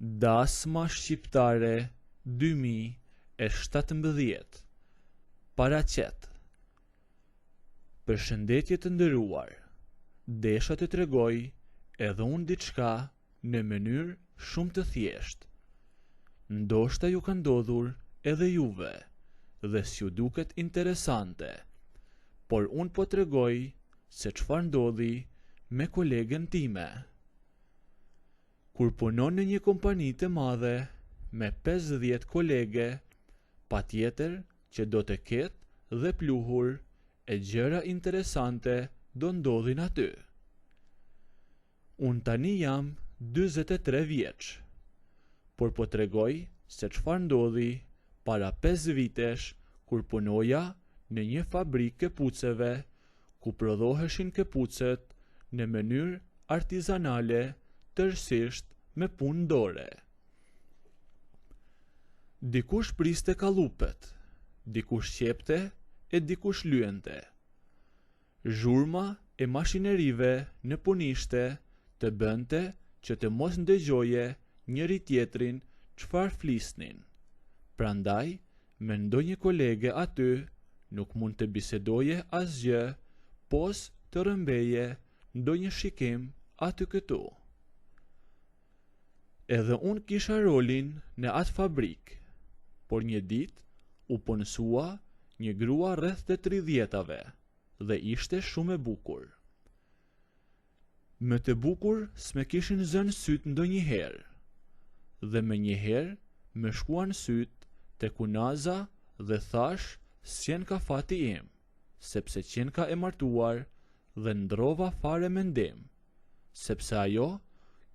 Dasma shqiptare 2017. Paraqet. Përshëndetje të nderuar. Desha të tregoj edhe unë diçka në mënyrë shumë të thjeshtë. Ndoshta ju ka ndodhur edhe juve dhe s'ju duket interesante, por unë po tregoj se çfarë ndodhi me kolegen time. Kur punon në një kompani të madhe me 50 kolege, patjetër që do të ketë dhe pluhur e gjëra interesante do ndodhin aty. Unë tani jam 43 vjeç, por po tregoj se çfarë ndodhi para 5 vitesh kur punoja në një fabrikë këpuceve ku prodhoheshin këpucet në mënyrë artizanale, tërësisht me punë dore. Dikush priste kallupet, dikush qepte e dikush lyente. Zhurma e mashinerive në punishte të bënte që të mos ndëgjoje njëri tjetrin çfarë flisnin. Prandaj, me ndonjë kolege aty nuk mund të bisedoje asgjë, pos të rëmbeje ndonjë shikim aty këtu. Edhe unë kisha rolin në atë fabrikë, por një ditë u punësua një grua rreth të 30-ave dhe ishte shumë e bukur. Më të bukur s'me kishin zënë syt ndonjëherë, dhe me njëherë më shkuan syt te kunaza dhe thash s'qen ka fati im, sepse qen ka e martuar dhe ndrova fare mendim, sepse ajo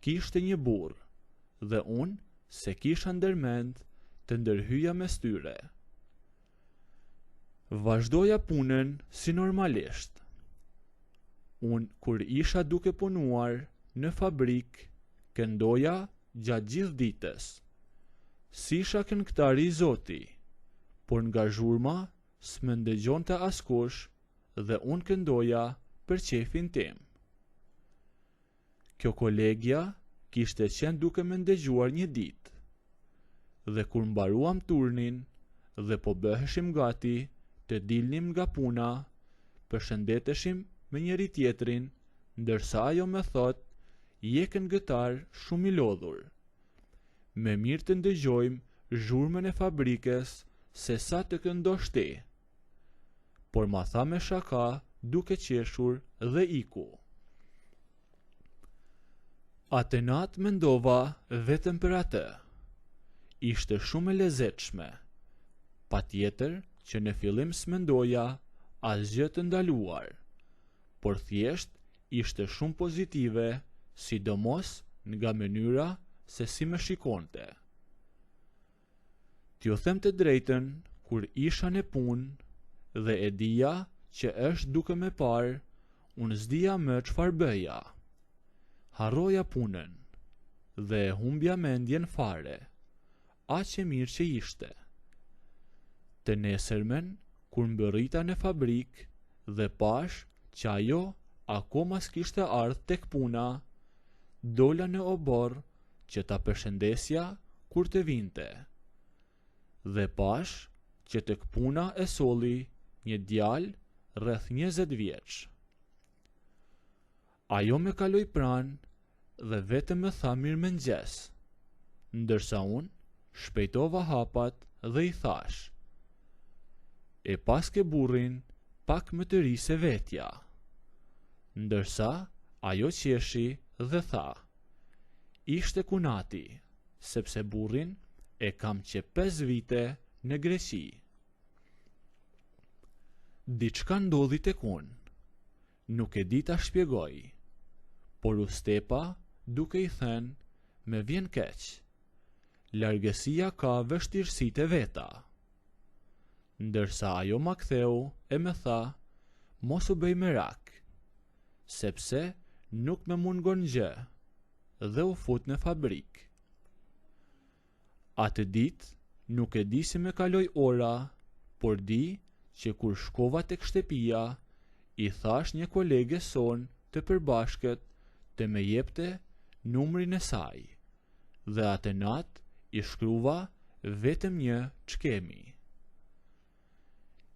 kishte një burr dhe unë se kisha ndërmend të ndërhyja mes tyre. Vazhdoja punën si normalisht. Unë kur isha duke punuar në fabrikë, këndoja gjatë gjithë ditës. Sisha këngëtari i Zoti, por nga zhurma s'më ndëgjonte askush dhe unë këndoja për qefin tim. Kjo kolegja kishte qenë duke më ndëgjuar një ditë, dhe kur mbaruam turnin dhe po bëheshim gati të dilnim nga puna, përshëndeteshim me njëri tjetrin, ndërsa ajo më thot, je këngëtar shumë i lodhur. Me mirë të ndëgjojmë zhurmën e fabrikës se sa të këndosh ti. Por ma tha me shaka duke qeshur dhe iku. Atë natë mendova vetëm për atë. Ishte shumë e lezetshme. Patjetër që në fillim s'mendoja asgjë të ndaluar, por thjesht ishte shumë pozitive, sidomos nga mënyra se si më shikonte. T'ju them të drejtën, kur isha në punë dhe e dija që është duke me parë, unë s'dija më çfarë bëja. Harroja punën dhe e humbja mendjen fare. Aq e mirë që ishte. Të nesërmen, kur mbërrita në fabrikë dhe pash që ajo akoma s'kishte ardhur tek puna, dola në obor që ta përshëndesja kur të vinte. Dhe pash që tek puna e solli një djalë rreth 20 vjeç. Ajo me kaloi pranë dhe vetëm më tha mirëmëngjes, ndërsa unë shpejtova hapat dhe i thash, e paske burrin pak më të ri se vetja. Ndërsa ajo qeshi dhe tha, ishte kunati, sepse burrin e kam që 5 vite në Greqi. Diçka ndodhi tek unë, nuk e di ta shpjegoj, por u stepa duke i thënë, me vjen keq. Largësia ka vështirësitë e veta. Ndërsa ajo ma ktheu e me tha, mos u bëj merak, sepse nuk me mungon gjë, dhe u fut në fabrikë. Atë ditë nuk e di si me kaloj ora, por di që kur shkova tek shtëpia, i thash një kolege son të përbashkët të me jepte numrin e saj, dhe atë natë i shkruva vetëm një çkemi.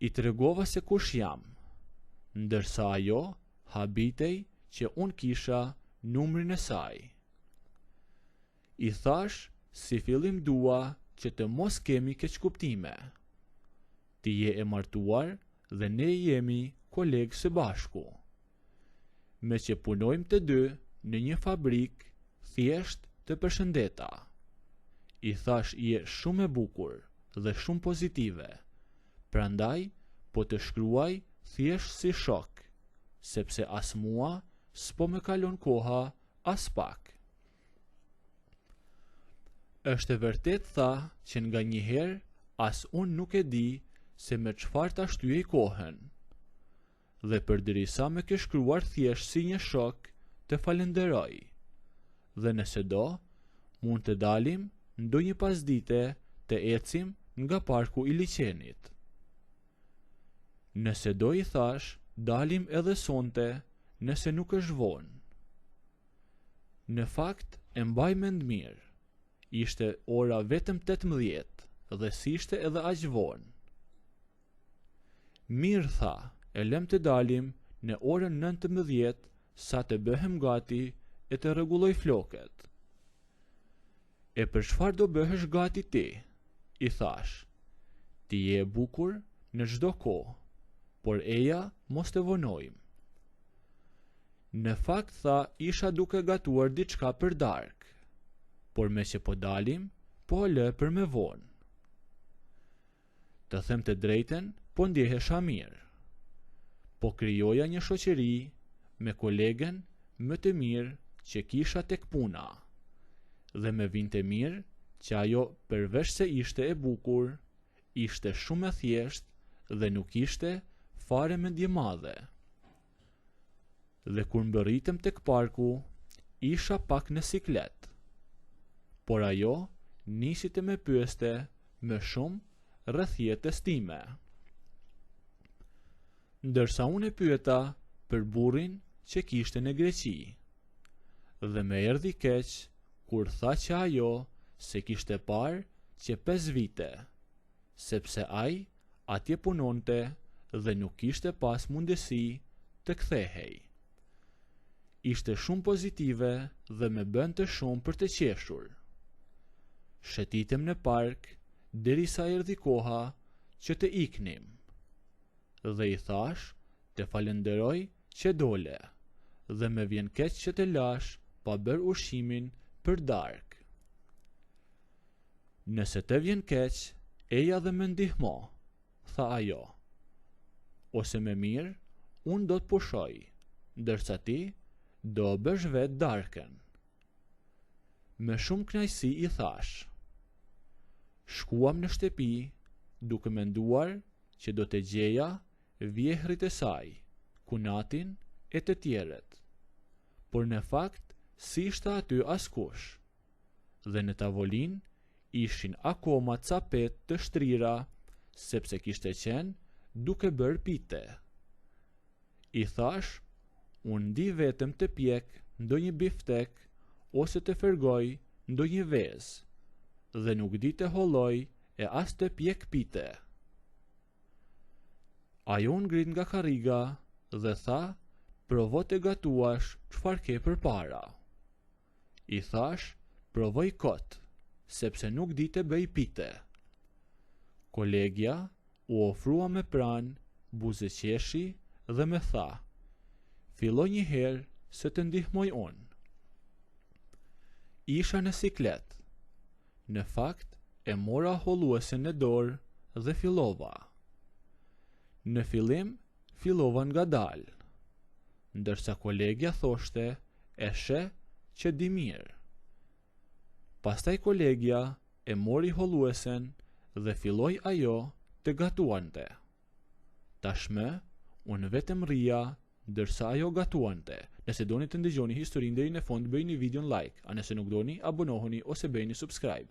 I tregova se kush jam, ndërsa ajo habitej që unë kisha numrin e saj. I thash si fillim dua që të mos kemi keqkuptime. Ti je e martuar dhe ne jemi kolegë së bashku. Me që punojmë të dy në një fabrik, thjesht të përshëndeta. I thash je shumë e bukur dhe shumë pozitive, prandaj po të shkruaj thjesht si shok, sepse as mua s'po me kalon koha as pak. Është e vërtet tha që nga njëherë as unë nuk e di se me çfarë ta shtyej kohën. Dhe përderisa me ke shkruar thjesht si një shok, të falenderoj. Dhe nëse do, mund të dalim ndonjë pasdite të ecim nga parku i liçenit. Nëse do i thash, dalim edhe sonte, nëse nuk është vonë. Në fakt e mbaj mend mirë. Ishte ora vetëm 18 dhe s'ishte edhe aq vonë. Mirë tha, e lem të dalim në orën 19 sa të bëhem gati e të rregulloj floket. E për çfarë do bëhesh gati ti? I thash. Ti je e bukur në çdo kohë, por eja mos të vonojmë. Në fakt tha isha duke gatuar diçka për darkë, por me që po dalim, po lë për me vonë. Të them të drejten, po ndjehesha mirë. Po krijoja një shoqëri me kolegen më të mirë që kisha tek puna, dhe me vinte mirë që ajo përveç se ishte e bukur, ishte shumë e thjeshtë dhe nuk ishte fare mendje madhe. Dhe kur mbërritëm tek parku, isha pak në siklet. Por ajo nisi të me pyeste më shumë rreth jetës time. Ndërsa unë e pyeta për burrin që kishte në Greqi. Dhe me erdhi keq kur tha që ajo se kishte parë që 5 vite, sepse ai atje punonte dhe nuk kishte pas mundësi të kthehej. Ishte shumë pozitive dhe me bënte shumë për të qeshur. Shetitem në park, derisa erdhi koha që të iknim. Dhe i thash, të falenderoj që dole, dhe me vjen keq që të lash pa bër ushqimin për darkë. Nëse të vjen keq, eja dhe me ndihmo, tha ajo. Ose me mirë, unë do të pushoj, ndërsa ti do bësh vetë darkën. Me shumë kënaqësi i thash. Shkuam në shtëpi, duke menduar që do të gjeja vjehrit e saj, kunatin e të tjerët. Por në fakt, si ishte aty askush, dhe në tavolin ishin akoma ca pet të shtrira, sepse kishte qenë duke bërë pite. I thash, unë di vetëm të pjek ndonjë biftek ose të fergoj ndonjë vezë, dhe nuk di të holloj e as të pjek pite. Ajo ngrit nga karriga dhe tha, provo të gatuash çfarë ke përpara. I thash, provoj kot, sepse nuk di të bëj pite. Kolegja u ofrua me pranë, buzëqeshi dhe me tha, filloj një herë se të ndihmoj unë. Isha në siklet. Në fakt, e mora holluesen në dorë dhe fillova. Në fillim, fillova nga dalë, ndërsa kolegja thoshte, e she që di mirë. Pastaj kolegja e mori holluesen dhe filloi ajo të gatuante. Tashmë, unë vetëm rria, ndërsa ajo gatuante. Nëse doni të ndëgjoni historinë deri në fund, bëjini videon like, a nëse nuk doni, abonohuni ose bëjni subscribe.